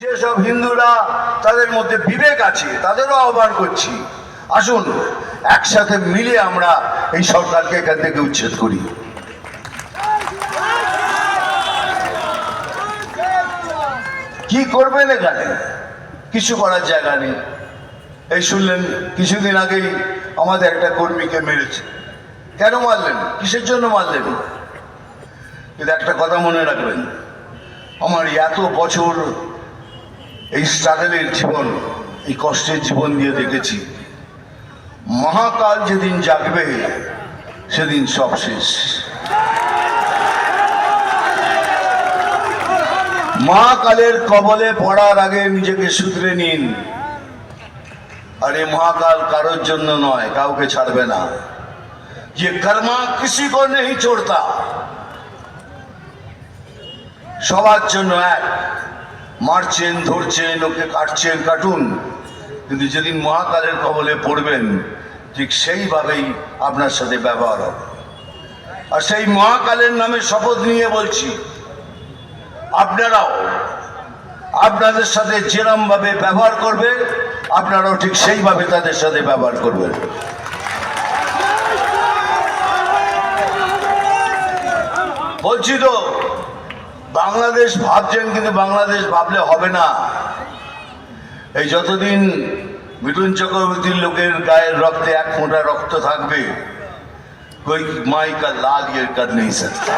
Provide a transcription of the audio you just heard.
যেসব হিন্দুরা তাদের মধ্যে বিবেক আছে তাদেরও আহ্বান করছি, আসুন একসাথে মিলে আমরা এই সরকারকে এখান থেকে উচ্ছেদ করি। কি করবেন এখানে? কিছু করার জায়গা নেই। এই শুনলেন কিছুদিন আগেই আমাদের একটা কর্মীকে মেরেছে। কেন মারলেন? কিসের জন্য মারলেন? কিন্তু একটা কথা মনে রাখবেন, আমার এত বছর এই স্ট্রাগলের জীবন, এই কষ্টের জীবন দিয়ে দেখেছি, মহাকাল যেদিন জাগবে সেদিন সব শেষ। মহাকালের কবলে পড়ার আগে নিজেকে শুধরে নিন। আর এই মহাকাল কারোর জন্য নয়, কাউকে ছাড়বে না। যে কর্মা কিসি কো নেই ছোড়তা, সবার জন্য এক। মারছেন, ধরছেন, ওকে কাটছেন, কাটুন, কিন্তু যেদিন মহাকালের কবলে পড়বেন ঠিক সেইভাবেই আপনার সাথে ব্যবহার হবে। আর সেই মহাকালের নামে শপথ নিয়ে বলছি, আপনারাও আপনাদের সাথে যেরম ভাবে ব্যবহার করবে আপনারাও ঠিক সেইভাবে তাদের সাথে ব্যবহার করবেন। বলছি তো, বাংলাদেশ ভাবছেন, কিন্তু বাংলাদেশ ভাবলে হবে না। এই যতদিন মিঠুন চক্রবর্তীর লোকের গায়ের রক্তে এক ফোঁটা রক্ত থাকবে, कोई माई का लाल ये कर नहीं सकता।